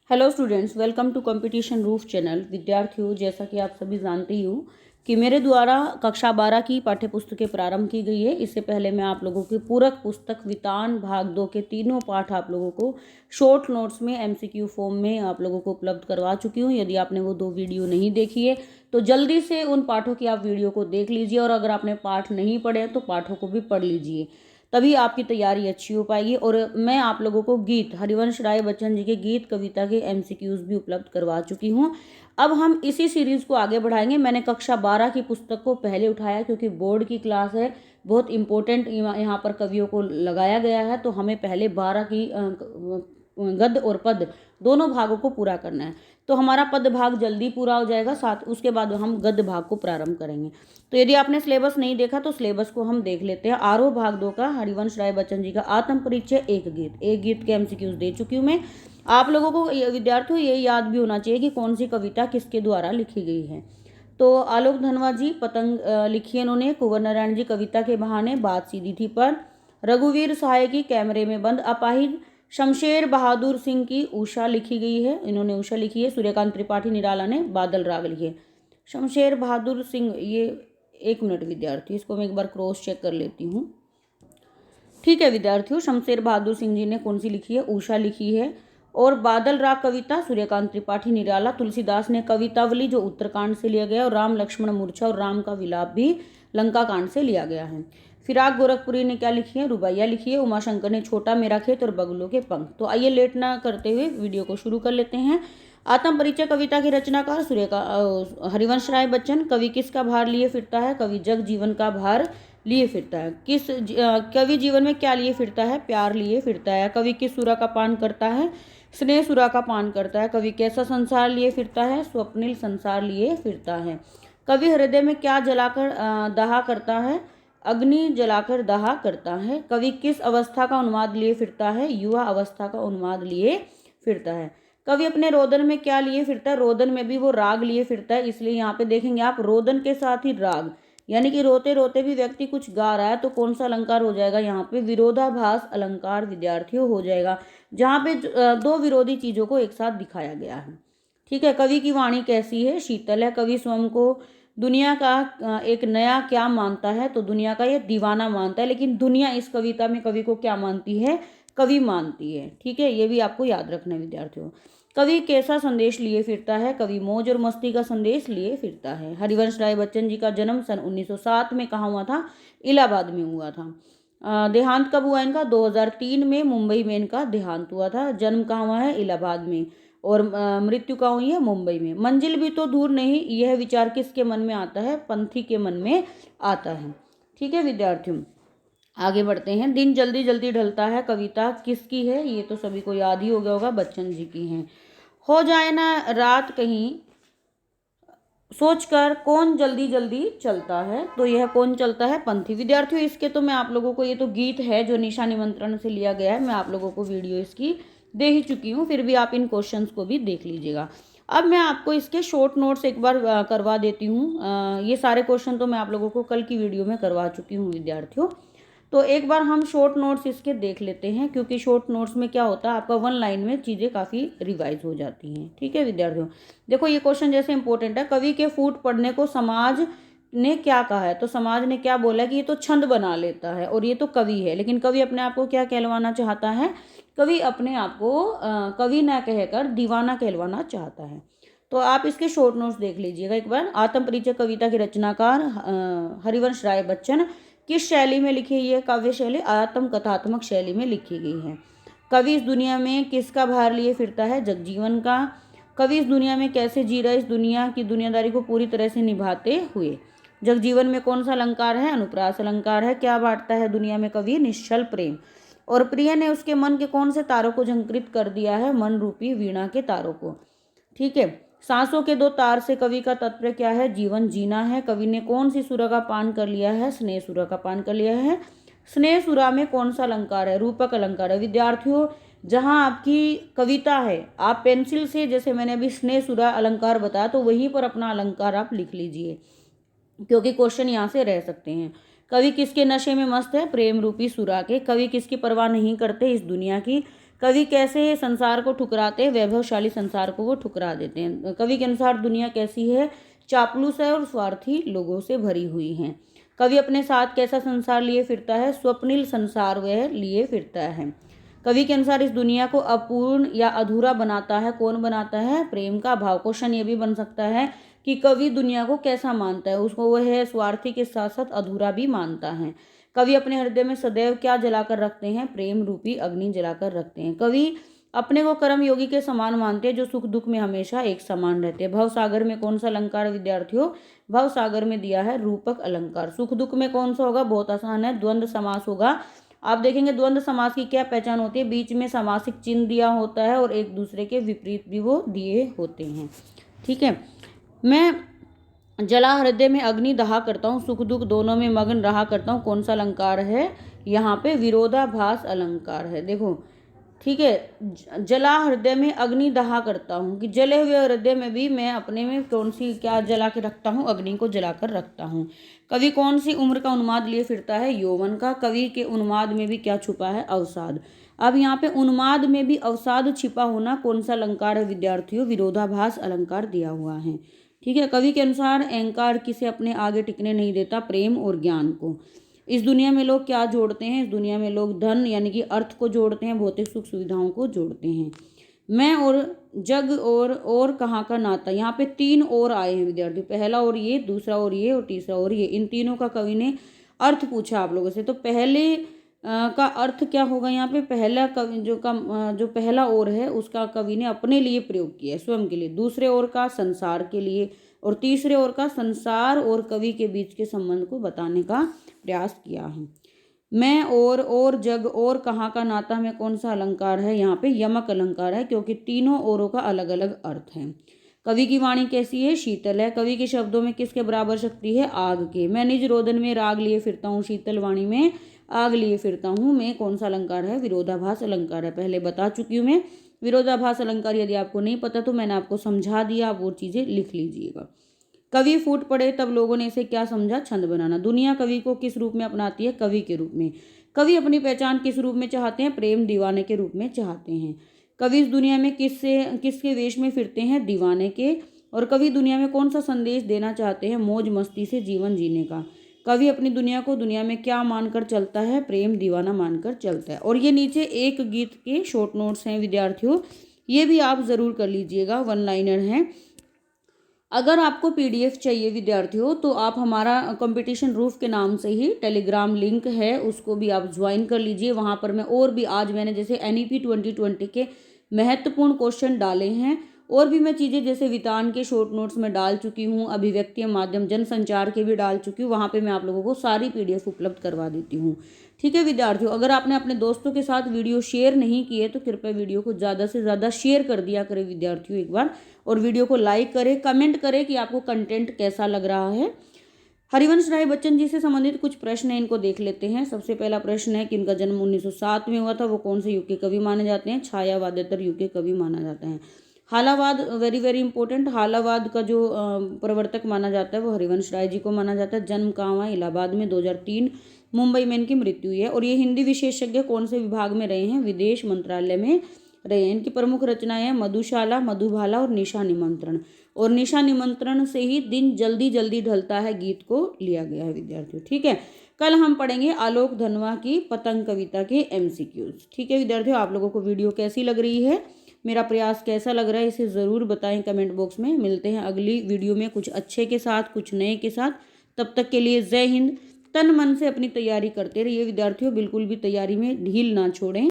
Hello students, welcome to competition roof channel. विद्यार्थियों, जैसा कि आप सभी जानते ही हो कि मेरे द्वारा कक्षा 12 की पाठ्य पुस्तकें प्रारंभ की गई है। इससे पहले मैं आप लोगों की पूरक पुस्तक वितान भाग 2 के तीनों पाठ आप लोगों को शॉर्ट नोट्स में एमसीक्यू फॉर्म में आप लोगों को उपलब्ध करवा चुकी हूँ। यदि आपने वो 2 वीडियो नहीं देखी है तो जल्दी से उन पाठों की आप वीडियो को देख लीजिए, और अगर आपने पाठ नहीं पढ़े तो पाठों को भी पढ़ लीजिए, तभी आपकी तैयारी अच्छी हो पाएगी। और मैं आप लोगों को गीत, हरिवंश राय बच्चन जी के गीत कविता के एमसीक्यूज भी उपलब्ध करवा चुकी हूँ। अब हम इसी सीरीज को आगे बढ़ाएंगे। मैंने कक्षा 12 की पुस्तक को पहले उठाया क्योंकि बोर्ड की क्लास है, बहुत इंपॉर्टेंट यहाँ पर कवियों को लगाया गया है, तो हमें पहले 12 की गद्य और पद दोनों भागों को पूरा करना है। तो हमारा पद भाग जल्दी पूरा हो जाएगा, साथ उसके बाद हम गद्य भाग को प्रारंभ करेंगे। तो यदि आपने सिलेबस नहीं देखा तो सिलेबस को हम देख लेते हैं। आरोह भाग 2 का हरिवंश राय बच्चन जी का आत्म परिचय, एक गीत के एमसीक्यूज दे चुकी हूँ मैं। आप लोगों को विद्यार्थियों ये याद भी होना चाहिए कि कौन सी कविता किसके द्वारा लिखी गई है। तो आलोक धनवा जी पतंग लिखी है इन्होंने। कुंवर नारायण जी कविता के बहाने, बात सीधी थी पर। रघुवीर सहाय की कैमरे में बंद, अपाहिज। शमशेर बहादुर सिंह की उषा लिखी गई है, इन्होंने उषा लिखी है। सूर्यकांत त्रिपाठी निराला ने बादल राग लिखे। शमशेर बहादुर सिंह, ये एक मिनट विद्यार्थी, इसको मैं एक बार क्रॉस चेक कर लेती हूँ। ठीक है विद्यार्थियों, शमशेर बहादुर सिंह जी ने कौन सी लिखी है? उषा लिखी है। और बादल राग कविता सूर्यकांत त्रिपाठी निराला। तुलसीदास ने कवितावली जो उत्तरकांड से लिया गया, और राम लक्ष्मण मूर्छा और राम का विलाप भी लंका कांड से लिया गया है। फिराक गोरखपुरी ने क्या लिखी है? रुबाइया लिखी है। उमाशंकर ने छोटा मेरा खेत और बगुलों के पंख। तो आइए लेट ना करते हुए वीडियो को शुरू कर लेते हैं। आत्म परिचय कविता के रचनाकार हरिवंश राय बच्चन। कवि किसका भार लिए फिरता है? कवि जग जीवन का भार लिए फिरता है। कवि जीवन में क्या लिए फिरता है? प्यार लिए फिरता है। कवि किस सुरा का पान करता है? स्नेह सुरा का पान करता है। कवि कैसा संसार लिए फिरता है? स्वप्निल संसार लिए फिरता है। कवि हृदय में क्या जलाकर दहा करता है? अग्नि जलाकर दहा करता है। कवि किस अवस्था का उन्माद लिए फिरता है? युवा अवस्था का उन्माद लिए फिरता है। कवि अपने रोदन में क्या लिए फिरता है? रोदन में भी वो राग लिए फिरता है, इसलिए यहाँ पे देखेंगे आप रोदन के साथ ही राग, यानी कि रोते रोते भी व्यक्ति कुछ गा रहा है, तो कौन सा अलंकार हो जाएगा यहाँ पे? विरोधाभास अलंकार विद्यार्थियों हो जाएगा, जहाँ पे दो विरोधी चीजों को एक साथ दिखाया गया है। ठीक है। कवि की वाणी कैसी है? शीतल है। कवि स्वयं को दुनिया का एक नया क्या मानता है? तो दुनिया का ये दीवाना मानता है, लेकिन दुनिया इस कविता में कवि को क्या मानती है? कवि मानती है। ठीक है, ये भी आपको याद रखना है विद्यार्थियों। कवि कैसा संदेश लिए फिरता है? कवि मौज और मस्ती का संदेश लिए फिरता है। हरिवंश राय बच्चन जी का जन्म सन 1907 में कहाँ हुआ था? इलाहाबाद में हुआ था। देहांत कब हुआ इनका? 2003 में मुंबई में इनका देहांत हुआ था। जन्म कहाँ हुआ है? इलाहाबाद में। और मृत्यु कहाँ हुई है? मुंबई में। मंजिल भी तो दूर नहीं, यह विचार किसके मन में आता है? पंथी के मन में आता है। ठीक है विद्यार्थियों, आगे बढ़ते हैं। दिन जल्दी जल्दी ढलता है कविता किसकी है? ये तो सभी को याद ही हो गया होगा, बच्चन जी की है। हो जाए ना रात कहीं सोचकर कौन जल्दी जल्दी चलता है? तो यह कौन चलता है? पंथी। विद्यार्थियों, इसके तो मैं आप लोगों को, ये तो गीत है जो निशा निमंत्रण से लिया गया है, मैं आप लोगों को वीडियो इसकी दे ही चुकी हूँ, फिर भी आप इन क्वेश्चंस को भी देख लीजिएगा। अब मैं आपको इसके शॉर्ट नोट्स एक बार करवा देती हूँ। ये सारे क्वेश्चन तो मैं आप लोगों को कल की वीडियो में करवा चुकी हूँ विद्यार्थियों। तो एक बार हम शॉर्ट नोट्स इसके देख लेते हैं, क्योंकि शॉर्ट नोट्स में क्या होता है, आपका वन लाइन में चीज़ें काफ़ी रिवाइज हो जाती हैं। ठीक है विद्यार्थियों, देखो ये क्वेश्चन जैसे इंपॉर्टेंट है। कवि के फूट पढ़ने को समाज ने क्या कहा है? तो समाज ने क्या बोला कि ये तो छंद बना लेता है और ये तो कवि है, लेकिन कवि अपने आप को क्या कहलवाना चाहता है? कवि अपने आप को कवि न कहकर दीवाना कहलवाना चाहता है। तो आप इसके शॉर्ट नोट्स देख लीजिएगा एक बार। आत्म परिचय कविता के रचनाकार हरिवंश राय बच्चन। किस शैली में लिखी है? काव्य शैली आत्म कथात्मक शैली में लिखी गई है। कवि इस दुनिया में किसका भार लिए फिरता है? जगजीवन का। कवि इस दुनिया में कैसे जी रहा है? इस दुनिया की दुनियादारी को पूरी तरह से निभाते हुए। जगजीवन में कौन सा अलंकार है? अनुप्रास अलंकार है। क्या बांटता है दुनिया में कवि? निश्चल प्रेम। और प्रिय ने उसके मन के कौन से तारों को झंकृत कर दिया है? मन रूपी वीणा के तारों को। ठीक है। सांसों के दो तार से कवि का तात्पर्य क्या है? जीवन जीना है। कवि ने कौन सी सुरा का पान कर लिया है? स्नेह सुरा का पान कर लिया है। स्नेह सुरा में कौन सा अलंकार है? रूपक अलंकार है। विद्यार्थियों, जहां आपकी कविता है, आप पेंसिल से, जैसे मैंने अभी स्नेह सुरा अलंकार बताया, तो वहीं पर अपना अलंकार आप लिख लीजिए, क्योंकि क्वेश्चन यहाँ से रह सकते हैं। कवि किसके नशे में मस्त है? प्रेम रूपी सुरा के। कवि किसकी परवाह नहीं करते? इस दुनिया की। कवि कैसे संसार को ठुकराते हैं, वैभवशाली संसार को वो ठुकरा देते हैं। कवि के अनुसार दुनिया कैसी है, चापलूस है और स्वार्थी लोगों से भरी हुई है। कवि अपने साथ कैसा संसार लिए फिरता है, स्वप्निल संसार वह लिए फिरता है। कवि के अनुसार इस दुनिया को अपूर्ण या अधूरा बनाता है, कौन बनाता है, प्रेम का भाव। क्वेश्चन ये भी बन सकता है कि कवि दुनिया को कैसा मानता है, उसको वह स्वार्थी के साथ साथ अधूरा भी मानता है। कवि अपने हृदय में सदैव क्या जलाकर रखते हैं, प्रेम रूपी अग्नि जलाकर रखते हैं। कवि अपने को कर्म योगी के समान मानते हैं, जो सुख दुख में हमेशा एक समान रहते हैं। भव सागर में कौन सा अलंकार विद्यार्थियों, भव सागर में दिया है रूपक अलंकार। सुख दुख में कौन सा होगा, बहुत आसान है, द्वंद्व समास होगा। आप देखेंगे द्वंद्व समास की क्या पहचान होती है, बीच में समासिक चिन्ह दिया होता है और एक दूसरे के विपरीत भी वो दिए होते हैं। ठीक है, मैं जला हृदय में अग्नि दहा करता हूँ, सुख दुख दोनों में मग्न रहा करता हूँ, कौन सा अलंकार है, यहाँ पे विरोधाभास अलंकार है। देखो ठीक है, जला हृदय में अग्नि दहा करता हूँ कि जले हुए हृदय में भी मैं अपने में कौन सी क्या जला के रखता हूँ, अग्नि को जलाकर रखता हूँ। कवि कौन सी उम्र का उन्माद लिए फिरता है, यौवन का। कवि के उन्माद में भी क्या छुपा है, अवसाद। अब यहाँ पे उन्माद में भी अवसाद छिपा होना कौन सा अलंकार है विद्यार्थियों, विरोधाभास अलंकार दिया हुआ है। ठीक है, कवि के अनुसार अहंकार किसे अपने आगे टिकने नहीं देता, प्रेम और ज्ञान को। इस दुनिया में लोग क्या जोड़ते हैं, इस दुनिया में लोग धन यानी कि अर्थ को जोड़ते हैं, भौतिक सुख सुविधाओं को जोड़ते हैं। मैं और जग और कहाँ का नाता, यहाँ पे 3 और आए हैं विद्यार्थी, पहला और ये, दूसरा और ये और तीसरा और ये। इन तीनों का कवि ने अर्थ पूछा आप लोगों से। तो पहले का अर्थ क्या होगा, यहाँ पे पहला कवि जो पहला और है उसका कवि ने अपने लिए प्रयोग किया है, स्वयं के लिए। दूसरे ओर का संसार के लिए, और तीसरे ओर का संसार और कवि के बीच के संबंध को बताने का प्रयास किया है। मैं और जग और कहाँ का नाता में कौन सा अलंकार है, यहाँ पे यमक अलंकार है, क्योंकि तीनों ओरों का अलग अलग अर्थ है। कवि की वाणी कैसी है, शीतल है। कवि के शब्दों में किसके बराबर शक्ति है, आग के। मैं निज रोदन में राग लिए फिरता हूँ, शीतल वाणी में आग लिए फिरता हूँ। मैं कौन सा अलंकार है, विरोधाभास अलंकार है। पहले बता चुकी हूँ मैं विरोधाभास अलंकार, यदि आपको नहीं पता तो मैंने आपको समझा दिया, आप वो चीज़ें लिख लीजिएगा। कवि फूट पड़े तब लोगों ने इसे क्या समझा, छंद बनाना। दुनिया कवि को किस रूप में अपनाती है, कवि के रूप में। कवि अपनी पहचान किस रूप में चाहते हैं, प्रेम दीवाने के रूप में चाहते हैं। कवि इस दुनिया में किसके वेश में फिरते हैं, दीवाने के। और कवि दुनिया में कौन सा संदेश देना चाहते हैं, मौज मस्ती से जीवन जीने का। कवि अपनी दुनिया को दुनिया में क्या मानकर चलता है, प्रेम दीवाना मानकर चलता है। और ये नीचे एक गीत के शॉर्ट नोट्स हैं विद्यार्थियों, ये भी आप ज़रूर कर लीजिएगा, 1 लाइनर हैं। अगर आपको पीडीएफ चाहिए विद्यार्थियों तो आप हमारा कंपटीशन रूफ के नाम से ही टेलीग्राम लिंक है, उसको भी आप ज्वाइन कर लीजिए। वहाँ पर मैं और भी आज मैंने जैसे NEP 2020 के महत्वपूर्ण क्वेश्चन डाले हैं, और भी मैं चीज़ें जैसे वितान के शॉर्ट नोट्स में डाल चुकी हूँ, अभिव्यक्ति माध्यम जनसंचार के भी डाल चुकी हूँ। वहाँ पे मैं आप लोगों को सारी PDF उपलब्ध करवा देती हूँ। ठीक है विद्यार्थियों, अगर आपने अपने दोस्तों के साथ वीडियो शेयर नहीं किए तो कृपया वीडियो को ज़्यादा से ज़्यादा शेयर कर दिया करें विद्यार्थियों एक बार, और वीडियो को लाइक करें, कमेंट करें कि आपको कंटेंट कैसा लग रहा है। हरिवंश राय बच्चन जी से संबंधित कुछ प्रश्न हैं, इनको देख लेते हैं। सबसे पहला प्रश्न है कि इनका जन्म 1907 में हुआ था, वो कौन से युग के कवि माने जाते हैं, छायावादेतर युग के कवि माना जाता है। हालावाद वेरी वेरी इंपॉर्टेंट, हालावाद का जो प्रवर्तक माना जाता है वो हरिवंश राय जी को माना जाता है। जन्म कहाँ हुआ, इलाहाबाद में। 2003 मुंबई में इनकी मृत्यु हुई है। और ये हिंदी विशेषज्ञ कौन से विभाग में रहे हैं, विदेश मंत्रालय में रहे हैं। इनकी प्रमुख रचनाएं हैं मधुशाला, मधुबाला और निशा निमंत्रण। और निशा निमंत्रण से ही दिन जल्दी जल्दी ढलता है गीत को लिया गया है विद्यार्थियों। ठीक है, कल हम पढ़ेंगे आलोक धनवा की पतंग कविता के MCQs। ठीक है विद्यार्थियों, आप लोगों को वीडियो कैसी लग रही है, मेरा प्रयास कैसा लग रहा है, इसे ज़रूर बताएं कमेंट बॉक्स में। मिलते हैं अगली वीडियो में कुछ अच्छे के साथ, कुछ नए के साथ। तब तक के लिए जय हिंद। तन मन से अपनी तैयारी करते रहिए विद्यार्थियों, बिल्कुल भी तैयारी में ढील ना छोड़ें।